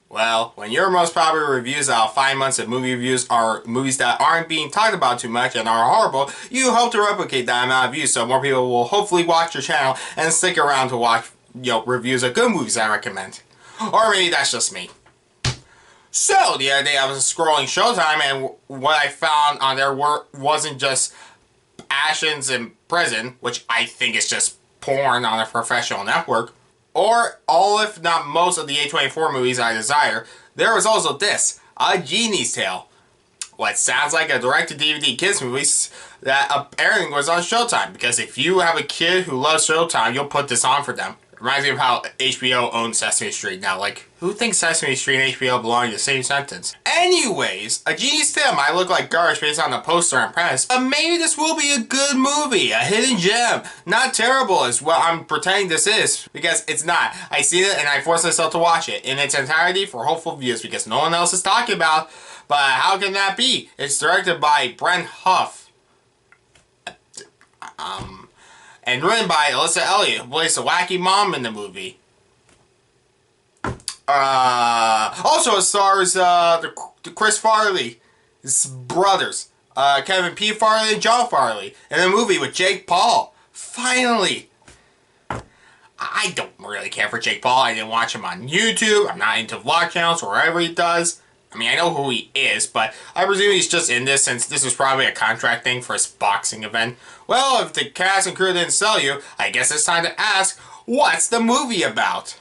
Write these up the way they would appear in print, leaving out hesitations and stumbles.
Well, when your most popular reviews out of 5 months of movie reviews are movies that aren't being talked about too much and are horrible, you hope to replicate that amount of views so more people will hopefully watch your channel and stick around to watch reviews of good movies I recommend. Or maybe that's just me. So, the other day I was scrolling Showtime and what I found on there wasn't just Ashens in prison, which I think is just porn on a professional network, or all if not most of the A24 movies I desire. There was also this, A Genie's Tale. What sounds like a direct-to-DVD kids movie that apparently was on Showtime, because if you have a kid who loves Showtime, you'll put this on for them. Reminds me of how HBO owns Sesame Street now. Like, who thinks Sesame Street and HBO belong in the same sentence? Anyways, A Genie's Tale might look like garbage based on the poster and premise, but maybe this will be a good movie, a hidden gem. Not terrible as what I'm pretending this is, because it's not. I seen it and I forced myself to watch it in its entirety for hopeful views because no one else is talking about. But how can that be? It's directed by Brent Huff. And written by Alyssa Elliott, who plays the wacky mom in the movie. Also it stars the Chris Farley, his brothers, Kevin P. Farley and John Farley, in a movie with Jake Paul. Finally! I don't really care for Jake Paul. I didn't watch him on YouTube. I'm not into vlog channels or whatever he does. I mean, I know who he is, but I presume he's just in this since this was probably a contract thing for his boxing event. Well, if the cast and crew didn't sell you, I guess it's time to ask, what's the movie about?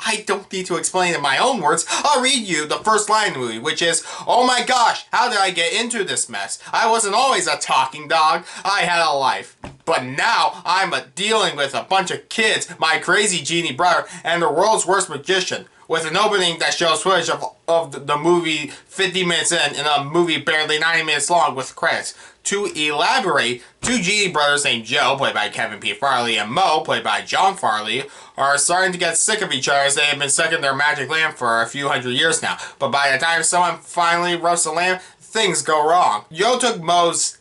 I don't need to explain in my own words. I'll read you the first line of the movie, which is, "Oh my gosh, how did I get into this mess? I wasn't always a talking dog. I had a life. But now I'm dealing with a bunch of kids, my crazy genie brother, and the world's worst magician." With an opening that shows footage of the movie 50 minutes in a movie barely 90 minutes long with credits. To elaborate, two Genie brothers named Joe, played by Kevin P. Farley, and Mo, played by John Farley, are starting to get sick of each other as they have been stuck in their magic lamp for a few hundred years now. But by the time someone finally rubs the lamp, things go wrong. Joe took Mo's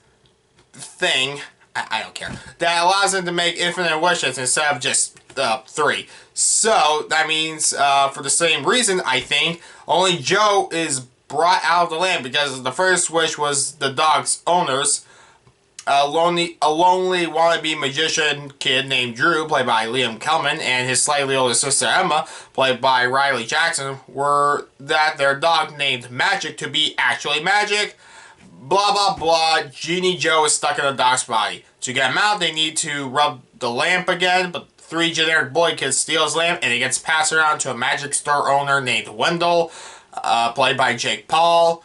thing, I don't care, that allows him to make infinite wishes instead of just 3. So, that means, for the same reason, I think, only Joe is brought out of the land because the first wish was the dog's owner's. A lonely wannabe magician kid named Drew, played by Liam Kelman, and his slightly older sister Emma, played by Riley Jackson, were that their dog named Magic to be actually magic. Blah blah blah, Genie Joe is stuck in the dog's body. To get him out, they need to rub the lamp again, but 3 generic boy kids steal his lamp and it gets passed around to a magic store owner named Wendell, played by Jake Paul.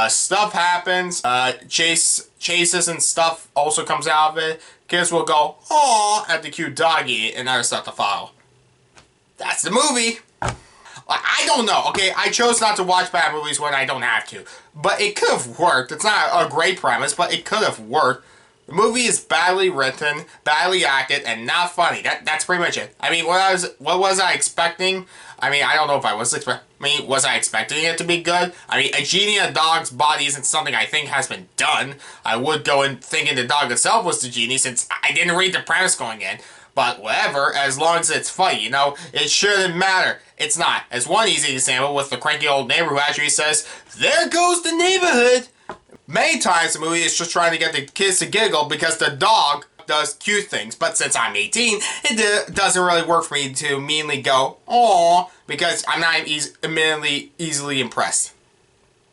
Stuff happens, chases and stuff also comes out of it. Kids will go, "Aww," at the cute doggy and other stuff to follow. That's the movie. I don't know, okay? I chose not to watch bad movies when I don't have to. But it could have worked. It's not a great premise, but it could have worked. The movie is badly written, badly acted, and not funny. That's pretty much it. I mean, what was I expecting? I mean, I don't know if I was was I expecting it to be good? I mean, a genie in a dog's body isn't something I think has been done. I would go in thinking the dog itself was the genie since I didn't read the premise going in. But whatever, as long as it's funny, you know, it shouldn't matter. It's not. As one easy example with the cranky old neighbor who actually says, "There goes the neighborhood." Many times the movie is just trying to get the kids to giggle because the dog does cute things. But since I'm 18, it doesn't really work for me to meanly go, "Aww," because I'm not admittedly easily impressed.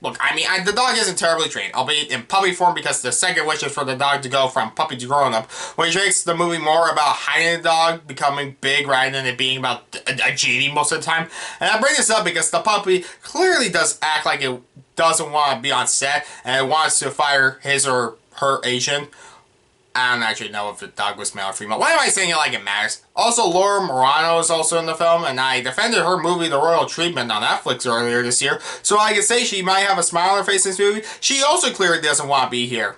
Look, I mean, the dog isn't terribly trained, albeit in puppy form because the second wish is for the dog to go from puppy to grown-up, which makes the movie more about hiding the dog becoming big rather than it being about a genie most of the time. And I bring this up because the puppy clearly does act like it doesn't want to be on set and it wants to fire his or her agent. I don't actually know if the dog was male or female. Why am I saying it like it matters? Also, Laura Morano is also in the film, and I defended her movie The Royal Treatment on Netflix earlier this year, so I can say she might have a smile on her face in this movie. She also clearly doesn't want to be here.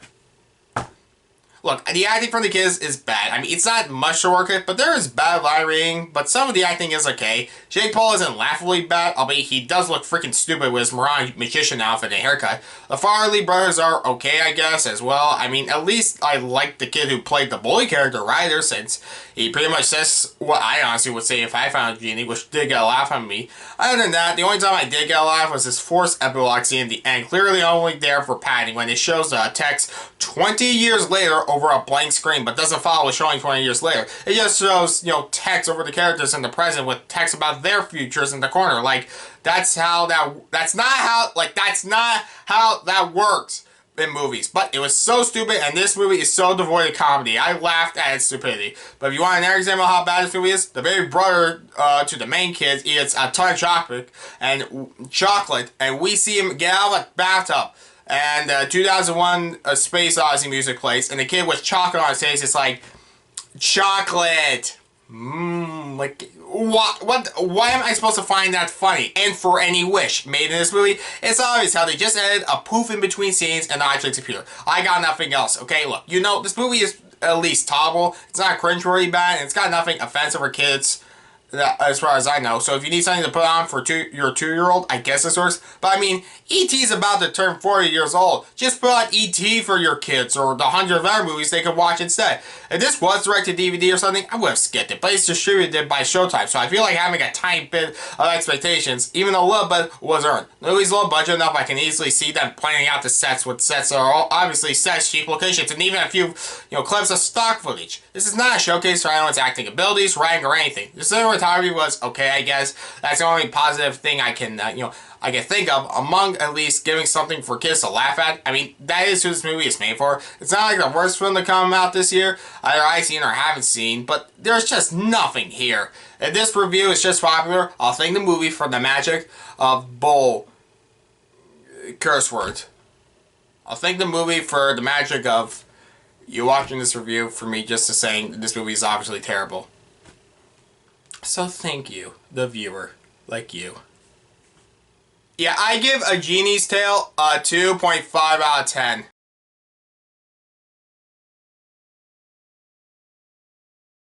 Look, the acting from the kids is bad. I mean, it's not much to work with, but there is bad line reading, but some of the acting is okay. Jake Paul isn't laughably bad, albeit he does look freaking stupid with his Moran magician outfit and haircut. The Farley brothers are okay, I guess, as well. I mean, at least I like the kid who played the bully character, Ryder, since he pretty much says what I honestly would say if I found Genie, which did get a laugh on me. Other than that, the only time I did get a laugh was this forced epilogue scene at the end, clearly only there for padding, when it shows the text 20 years later over a blank screen, but doesn't follow showing 20 years later. It just shows, you know, text over the characters in the present with text about their futures in the corner. Like, that's not how that works in movies. But it was so stupid, and this movie is so devoid of comedy. I laughed at its stupidity. But if you want an example of how bad this movie is, the baby brother to the main kids eats a ton of chocolate, and we see him get out of the bathtub. And 2001 A Space Odyssey music plays, and the kid with chocolate on his face is like, chocolate! Like, why am I supposed to find that funny? And for any wish made in this movie, it's obvious how they just added a poof in between scenes and the eye computer. I got nothing else, okay? Look, you know, this movie is at least tolerable. It's not cringe-worthy bad, and it's got nothing offensive for kids, as far as I know. So if you need something to put on for your 2-year-old, I guess this works. But I mean, E.T.'s about to turn 40 years old. Just put on E.T. for your kids, or the 100 other movies they could watch instead. If this was direct to DVD or something, I would have skipped it. But it's distributed by Showtime, so I feel like having a tiny bit of expectations, even a little bit, was earned. The movie's low budget enough I can easily see them planning out the sets with sets that are all obviously sets, cheap locations, and even a few, you know, clips of stock footage. This is not a showcase for anyone's acting abilities, writing, or anything. The cinematography was okay, I guess. That's the only positive thing I can, I can think of, among at least giving something for kids to laugh at. I mean, that is who this movie is made for. It's not like the worst film to come out this year, either I've seen or haven't seen, but there's just nothing here. If this review is just popular, I'll thank the movie for the magic of bull curse words. I'll thank the movie for the magic of you watching this review for me just to saying this movie is obviously terrible. So thank you, the viewer, like you. Yeah, I give A Genie's Tale a 2.5 out of 10.